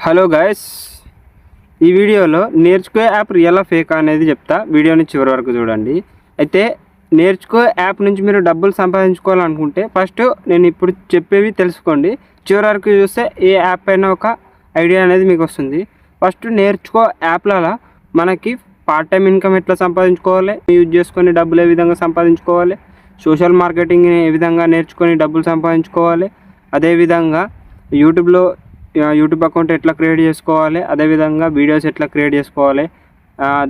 Hello guys, ఈ వీడియోలో నేర్చుకో యాప్ రియలా ఫేక్ అనేది చెప్తా. వీడియోని చివరి వరకు చూడండి. అయితే నేర్చుకో యాప్ నుంచి మీరు డబ్బులు సంపాదించుకోవాలనుకుంటే ఫస్ట్ నేను ఇప్పుడు చెప్పేవి తెలుసుకోండి. చివరి వరకు చూస్తే ఏ యాప్ అయినా ఒక ఐడియా అనేది మీకు వస్తుంది. ఫస్ట్ నేర్చుకో యాప్లలో మనకి పార్ట్ టైం ఇన్కమ్ ఎట్లా సంపాదించుకోవాలి, యూజ్ చేసుకొని డబ్బులు ఏ విధంగా సంపాదించుకోవాలి, సోషల్ మార్కెటింగ్ ఏ విధంగా నేర్చుకొని డబ్బులు సంపాదించుకోవాలి, అదేవిధంగా యూట్యూబ్ అకౌంట్ ఎట్లా క్రియేట్ చేసుకోవాలి, అదేవిధంగా వీడియోస్ ఎట్లా క్రియేట్ చేసుకోవాలి,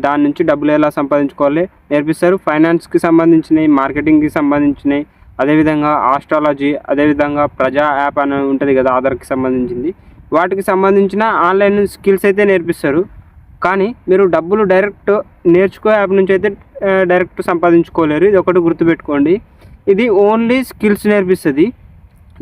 దాని నుంచి డబ్బులు ఎలా సంపాదించుకోవాలి నేర్పిస్తారు. ఫైనాన్స్కి సంబంధించినవి, మార్కెటింగ్కి సంబంధించినవి, అదేవిధంగా ఆస్ట్రాలజీ, అదేవిధంగా ప్రజా యాప్ అని ఉంటుంది కదా, ఆధార్కి సంబంధించింది, వాటికి సంబంధించిన ఆన్లైన్ స్కిల్స్ అయితే నేర్పిస్తారు. కానీ మీరు డబ్బులు డైరెక్ట్ నేర్చుకో యాప్ నుంచి అయితే డైరెక్ట్ సంపాదించుకోలేరు. ఇది ఒకటి గుర్తుపెట్టుకోండి. ఇది ఓన్లీ స్కిల్స్ నేర్పిస్తుంది,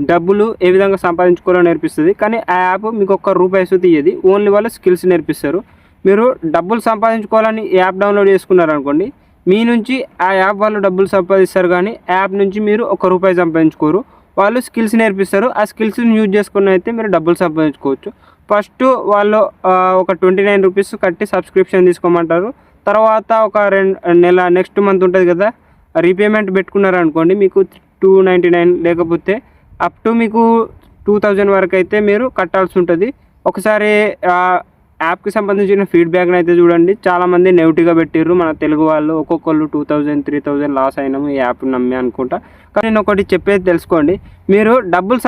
డబ్బులు ఏ విధంగా సంపాదించుకోవాలో నేర్పిస్తుంది. కానీ ఆ యాప్ మీకు ₹1 తీయది, ఓన్లీ వాళ్ళు స్కిల్స్ నేర్పిస్తారు. మీరు డబ్బులు సంపాదించుకోవాలని యాప్ డౌన్లోడ్ చేసుకున్నారనుకోండి, మీ నుంచి ఆ యాప్ వాళ్ళు డబ్బులు సంపాదిస్తారు. కానీ యాప్ నుంచి మీరు ₹1 సంపాదించుకోరు, వాళ్ళు స్కిల్స్ నేర్పిస్తారు. ఆ స్కిల్స్ని యూజ్ చేసుకుని అయితే మీరు డబ్బులు సంపాదించుకోవచ్చు. ఫస్ట్ వాళ్ళు ఒక ₹29 కట్టి సబ్స్క్రిప్షన్ తీసుకోమంటారు. తర్వాత ఒక నెల నెక్స్ట్ మంత్ ఉంటుంది కదా, రీపేమెంట్ పెట్టుకున్నారనుకోండి, మీకు 299 లేకపోతే అప్ టు మీకు 2000 వరకు అయితే మీరు కట్టాల్సి ఉంటుంది. ఒకసారి యాప్కి సంబంధించిన ఫీడ్బ్యాక్ని అయితే చూడండి. చాలామంది నెగిటివ్గా పెట్టిర్రు మన తెలుగు వాళ్ళు. ఒక్కొక్కళ్ళు 2000, 3000 లాస్ అయినాము ఈ యాప్ నమ్మి అనుకుంటా. కానీ నేను ఒకటి చెప్పేది తెలుసుకోండి. మీరు డబ్బులు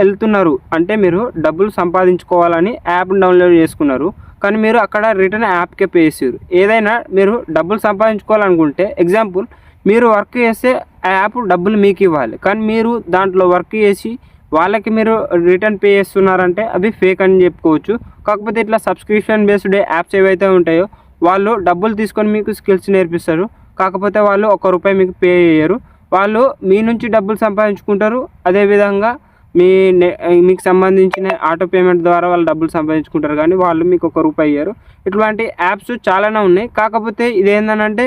వెళ్తున్నారు అంటే మీరు డబ్బులు సంపాదించుకోవాలని యాప్ డౌన్లోడ్ చేసుకున్నారు, కానీ మీరు అక్కడ రిటర్న్ యాప్కే పే చేసారు. ఏదైనా మీరు డబ్బులు సంపాదించుకోవాలనుకుంటే, ఎగ్జాంపుల్ మీరు వర్క్ చేస్తే ఆ యాప్ డబ్బులు మీకు ఇవ్వాలి, కానీ మీరు దాంట్లో వర్క్ చేసి వాళ్ళకి మీరు రిటర్న్ పే చేస్తున్నారంటే అవి ఫేక్ అని చెప్పుకోవచ్చు. కాకపోతే ఇట్లా సబ్స్క్రిప్షన్ బేస్డ్ యాప్స్ ఏవైతే ఉంటాయో వాళ్ళు డబ్బులు తీసుకొని మీకు స్కిల్స్ నేర్పిస్తారు. కాకపోతే వాళ్ళు ₹1 మీకు పే చేయరు. వాళ్ళు మీ నుంచి డబ్బులు సంపాదించుకుంటారు. అదేవిధంగా మీకు సంబంధించిన ఆటో పేమెంట్ ద్వారా వాళ్ళు డబ్బులు సంపాదించుకుంటారు, కానీ వాళ్ళు మీకు ₹1 ఇయ్యరు. ఇట్లాంటి యాప్స్ చాలానే ఉన్నాయి. కాకపోతే ఇదేంటంటే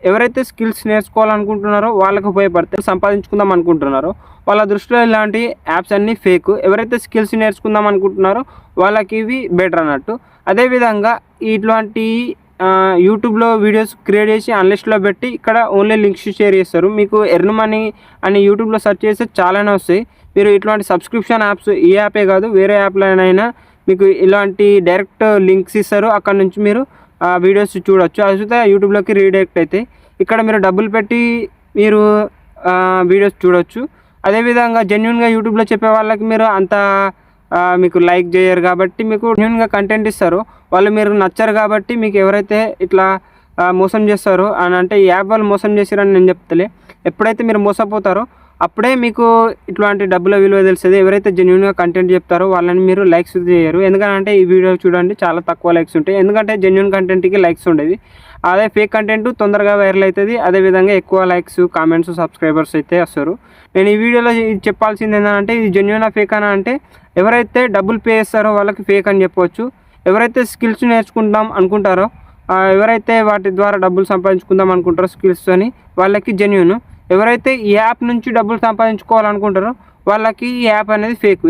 ఎవరైతే స్కిల్స్ నేర్చుకోవాలనుకుంటున్నారో వాళ్ళకి ఉపయోగపడతాయి. సంపాదించుకుందాం అనుకుంటున్నారో వాళ్ళ దృష్టిలో ఇలాంటి యాప్స్ అన్నీ ఫేక్. ఎవరైతే స్కిల్స్ నేర్చుకుందాం అనుకుంటున్నారో వాళ్ళకి ఇవి బెటర్ అన్నట్టు. అదేవిధంగా ఇట్లాంటి యూట్యూబ్లో వీడియోస్ క్రియేట్ చేసి అన్లిస్ట్లో పెట్టి ఇక్కడ ఓన్లీ లింక్స్ షేర్ చేస్తారు. మీకు ఎర్న్ మనీ అని యూట్యూబ్లో సెర్చ్ చేస్తే చాలానే వస్తాయి. మీరు ఇట్లాంటి సబ్స్క్రిప్షన్ యాప్స్, ఈ యాపే కాదు వేరే యాప్లైనా మీకు ఇలాంటి డైరెక్ట్ లింక్స్ ఇస్తారు. అక్కడ నుంచి మీరు వీడియోస్ చూడొచ్చు. అది యూట్యూబ్లోకి రీడైరెక్ట్ అయితే ఇక్కడ మీరు డబ్బులు పెట్టి మీరు వీడియోస్ చూడొచ్చు. అదేవిధంగా జెన్యున్గా యూట్యూబ్లో చెప్పే వాళ్ళకి మీరు అంత మీకు లైక్ చేయరు కాబట్టి, మీకు జెన్యున్గా కంటెంట్ ఇస్తారు వాళ్ళు, మీరు నచ్చరు కాబట్టి మీకు ఎవరైతే ఇట్లా మోసం చేస్తారో అని అంటే ఈ యాప్ వాళ్ళు మోసం చేశారని నేను చెప్తలే. ఎప్పుడైతే మీరు మోసపోతారో అప్పుడే మీకు ఇట్లాంటి డబ్బుల విలువ తెలుస్తుంది. ఎవరైతే జెన్యున్గా కంటెంట్ చెప్తారో వాళ్ళని మీరు లైక్స్ చేయరు. ఎందుకంటే ఈ వీడియో చూడండి చాలా తక్కువ లైక్స్ ఉంటాయి, ఎందుకంటే జెన్యున్ కంటెంట్కి లైక్స్ ఉండేది. అదే ఫేక్ కంటెంట్ తొందరగా వైరల్ అవుతుంది. అదేవిధంగా ఎక్కువ లైక్స్, కామెంట్స్, సబ్స్క్రైబర్స్ అయితే వస్తారు. నేను ఈ వీడియోలో ఇది చెప్పాల్సింది ఏంటంటే ఇది జెన్యున్ ఫేక్ అని అంటే ఎవరైతే డబ్బులు పే చేస్తారో వాళ్ళకి ఫేక్ అని చెప్పవచ్చు. ఎవరైతే స్కిల్స్ నేర్చుకుందాం అనుకుంటారో, ఎవరైతే వాటి ద్వారా డబ్బులు సంపాదించుకుందాం అనుకుంటారో స్కిల్స్ అని, వాళ్ళకి జెన్యున్. ఎవరైతే ఈ యాప్ నుంచి డబ్బులు సంపాదించుకోవాలనుకుంటారో వాళ్ళకి ఈ యాప్ అనేది ఫేక్.